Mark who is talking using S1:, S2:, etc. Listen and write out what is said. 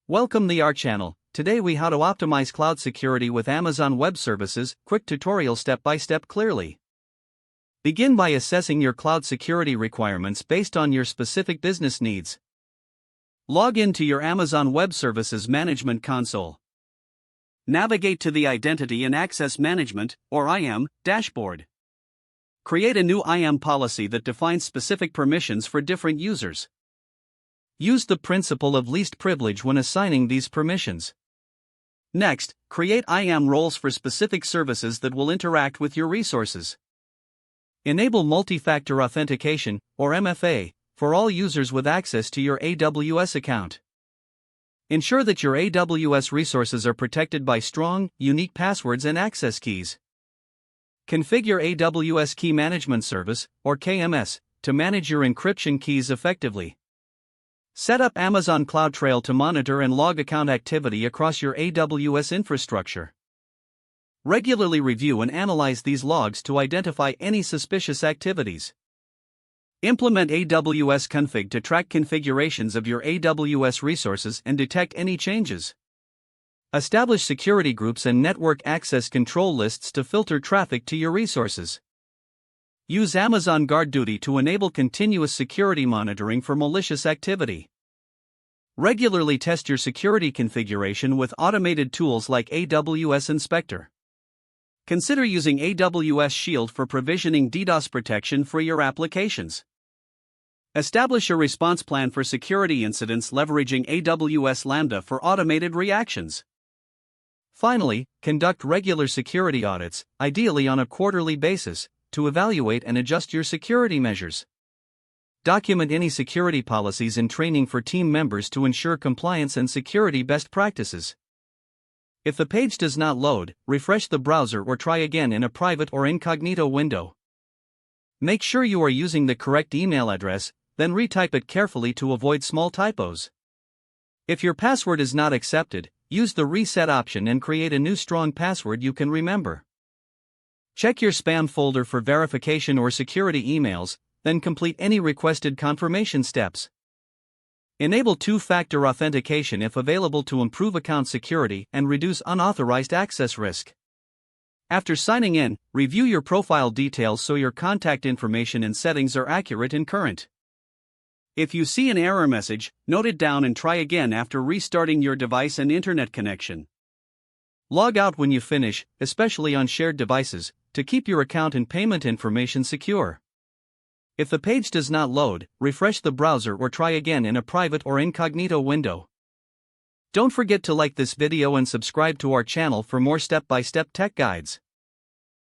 S1: Welcome to our channel. Today we how to optimize cloud security with Amazon Web Services, quick tutorial step by step clearly. Begin by assessing your cloud security requirements based on your specific business needs. Log into your Amazon Web Services Management Console. Navigate to the Identity and Access Management, or IAM, dashboard. Create a new IAM policy that defines specific permissions for different users. Use the principle of least privilege when assigning these permissions. Next, create IAM roles for specific services that will interact with your resources. Enable multi-factor authentication, or MFA, for all users with access to your AWS account. Ensure that your AWS resources are protected by strong, unique passwords and access keys. Configure AWS Key Management Service, or KMS, to manage your encryption keys effectively. Set up Amazon CloudTrail to monitor and log account activity across your AWS infrastructure. Regularly review and analyze these logs to identify any suspicious activities. Implement AWS Config to track configurations of your AWS resources and detect any changes. Establish security groups and network access control lists to filter traffic to your resources. Use Amazon GuardDuty to enable continuous security monitoring for malicious activity. Regularly test your security configuration with automated tools like AWS Inspector. Consider using AWS Shield for provisioning DDoS protection for your applications. Establish a response plan for security incidents leveraging AWS Lambda for automated reactions. Finally, conduct regular security audits, ideally on a quarterly basis, to evaluate and adjust your security measures. Document any security policies and training for team members to ensure compliance and security best practices. If the page does not load, refresh the browser or try again in a private or incognito window. Make sure you are using the correct email address, then retype it carefully to avoid small typos. If your password is not accepted, use the reset option and create a new strong password you can remember. Check your spam folder for verification or security emails, then complete any requested confirmation steps. Enable two-factor authentication if available to improve account security and reduce unauthorized access risk. After signing in, review your profile details so your contact information and settings are accurate and current. If you see an error message, note it down and try again after restarting your device and internet connection. Log out when you finish, especially on shared devices, to keep your account and payment information secure. If the page does not load, refresh the browser or try again in a private or incognito window. Don't forget to like this video and subscribe to our channel for more step-by-step tech guides.